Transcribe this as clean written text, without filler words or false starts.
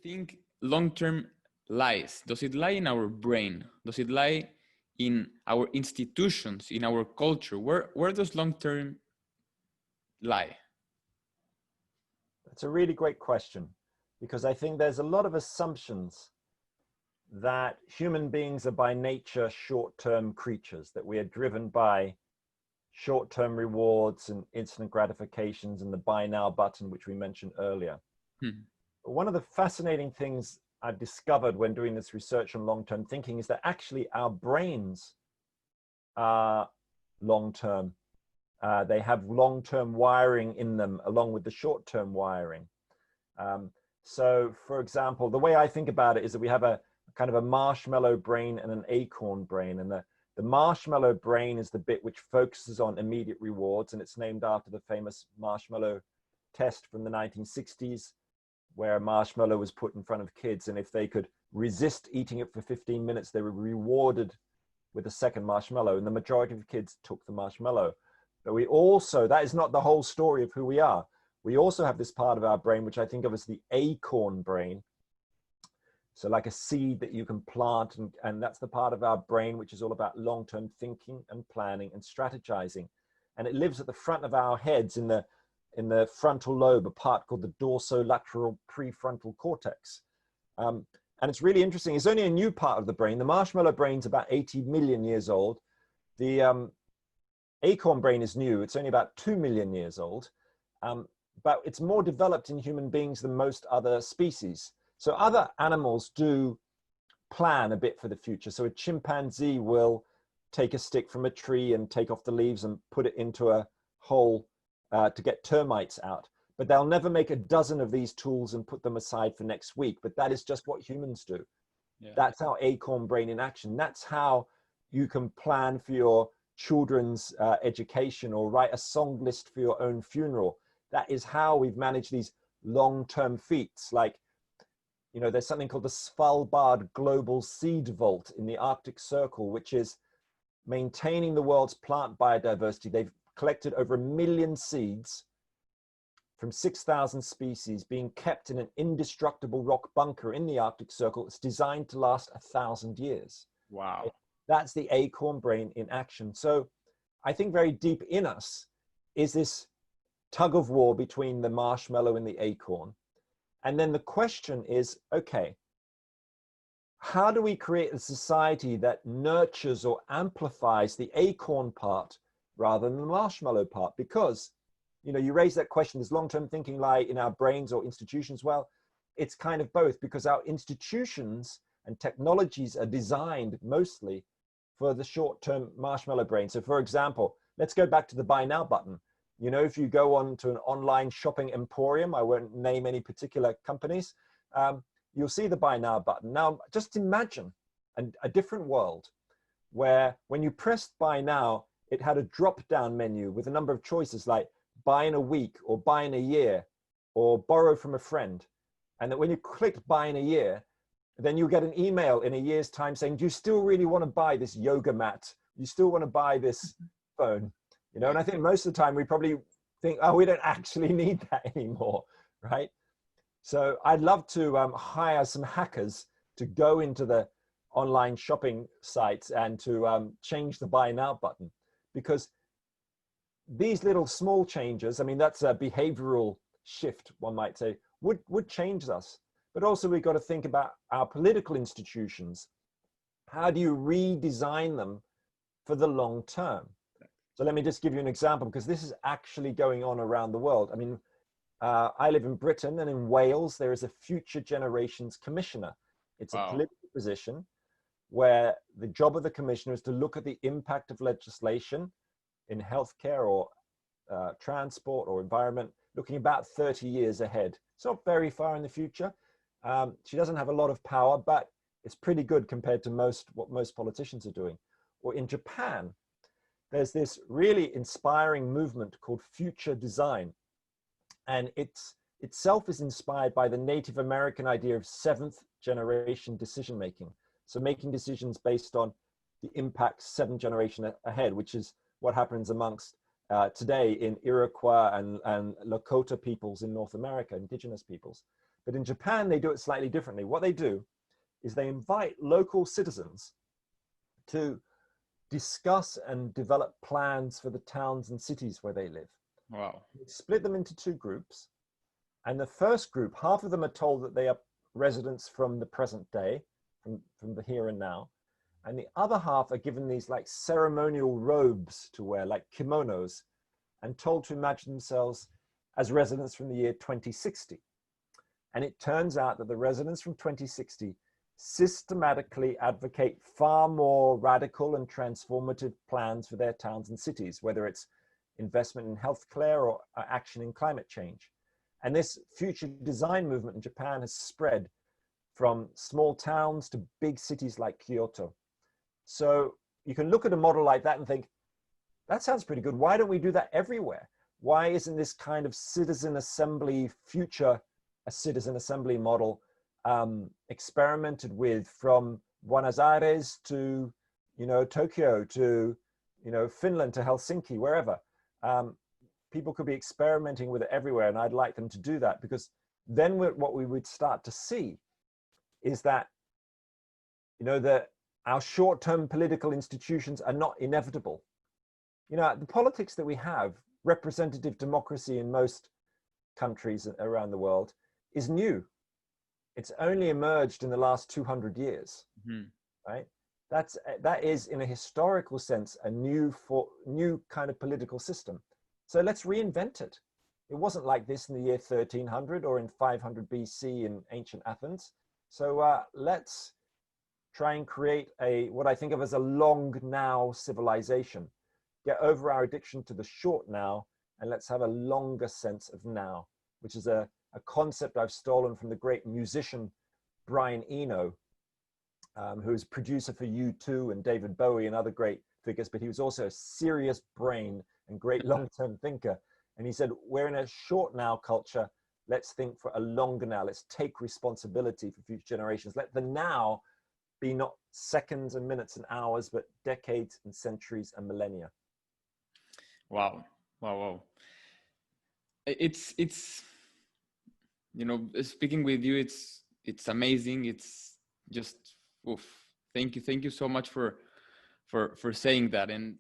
think long-term lies? Does it lie in our brain? Does it lie in our institutions, in our culture? Where does long-term lie? That's a really great question, because I think there's a lot of assumptions that human beings are by nature short-term creatures, that we are driven by short-term rewards and instant gratifications and the buy now button, which we mentioned earlier. One of the fascinating things I've discovered when doing this research on long-term thinking is that actually our brains are long-term. They have long-term wiring in them along with the short-term wiring. So for example, the way I think about it is that we have a kind of a marshmallow brain and an acorn brain. And the marshmallow brain is the bit which focuses on immediate rewards. And it's named after the famous marshmallow test from the 1960s, where a marshmallow was put in front of kids. And if they could resist eating it for 15 minutes, they were rewarded with a second marshmallow. And the majority of kids took the marshmallow. But we also, that is not the whole story of who we are. We also have this part of our brain, which I think of as the acorn brain. So like a seed that you can plant, and that's the part of our brain which is all about long-term thinking and planning and strategizing. And it lives at the front of our heads in the frontal lobe, a part called the dorsolateral prefrontal cortex. And it's really interesting. It's only a new part of the brain. The marshmallow brain's about 80 million years old. The acorn brain is new. It's only about 2 million years old. But it's more developed in human beings than most other species. So other animals do plan a bit for the future. So a chimpanzee will take a stick from a tree and take off the leaves and put it into a hole to get termites out. But they'll never make a dozen of these tools and put them aside for next week. But that is just what humans do. Yeah. That's our acorn brain in action. That's how you can plan for your children's education or write a song list for your own funeral. That is how we've managed these long-term feats. Like, you know, there's something called the Svalbard Global Seed Vault in the Arctic Circle, which is maintaining the world's plant biodiversity. They've collected over 1 million seeds from 6,000 species being kept in an indestructible rock bunker in the Arctic Circle. It's designed to last 1,000 years. Wow. That's the acorn brain in action. So I think very deep in us is this tug of war between the marshmallow and the acorn. And then the question is, okay, how do we create a society that nurtures or amplifies the acorn part rather than the marshmallow part? Because, you know, you raise that question, does long-term thinking lie in our brains or institutions? Well, it's kind of both, because our institutions and technologies are designed mostly for the short-term marshmallow brain. So for example, let's go back to the buy now button. You know, if you go on to an online shopping emporium, I won't name any particular companies, you'll see the buy now button. Now, just imagine a different world where when you pressed buy now, it had a drop-down menu with a number of choices like buy in a week or buy in a year or borrow from a friend. And that when you clicked buy in a year, then you'll get an email in a year's time saying, do you still really want to buy this yoga mat? You still want to buy this phone? You know, and I think most of the time we probably think, oh, we don't actually need that anymore, right? So I'd love to hire some hackers to go into the online shopping sites and to change the buy now button, because these little small changes, I mean, that's a behavioral shift, one might say, would change us. But also we've got to think about our political institutions. How do you redesign them for the long term? So let me just give you an example, because this is actually going on around the world. I mean, I live in Britain, and in Wales, there is a Future Generations Commissioner. It's a political position where the job of the commissioner is to look at the impact of legislation in healthcare or transport or environment, looking about 30 years ahead. It's not very far in the future. She doesn't have a lot of power, but it's pretty good compared to what most politicians are doing. Or in Japan, there's this really inspiring movement called future design. And itself is inspired by the Native American idea of seventh generation decision making. So making decisions based on the impact 7 generations ahead, which is what happens amongst today in Iroquois and Lakota peoples in North America, indigenous peoples. But in Japan, they do it slightly differently. What they do is they invite local citizens to discuss and develop plans for the towns and cities where they live. Wow. They split them into two groups. And the first group, half of them are told that they are residents from the present day, from the here and now. And the other half are given these like ceremonial robes to wear, like kimonos, and told to imagine themselves as residents from the year 2060. And it turns out that the residents from 2060 systematically advocate far more radical and transformative plans for their towns and cities, whether it's investment in healthcare or action in climate change. And this future design movement in Japan has spread from small towns to big cities like Kyoto. So you can look at a model like that and think, that sounds pretty good. Why don't we do that everywhere? Why isn't this kind of citizen assembly future a citizen assembly model experimented with from Buenos Aires to, Tokyo to, Finland to Helsinki, wherever. People could be experimenting with it everywhere, and I'd like them to do that, because then what we would start to see is that, that our short-term political institutions are not inevitable. The politics that we have, representative democracy in most countries around the world, is new. It's only emerged in the last 200 years, right? That is, in a historical sense, a new kind of political system. So let's reinvent it. It wasn't like this in the year 1300 or in 500 BC in ancient Athens. So let's try and create what I think of as a long now civilization. Get over our addiction to the short now, and let's have a longer sense of now, which is a concept I've stolen from the great musician Brian Eno, who's producer for U2 and David Bowie and other great figures, but he was also a serious brain and great long-term thinker. And he said, we're in a short now culture. Let's think for a longer now. Let's take responsibility for future generations. Let the now be not seconds and minutes and hours, but decades and centuries and millennia. Wow. It's speaking with you, it's amazing. It's just, oof. Thank you so much for saying that. And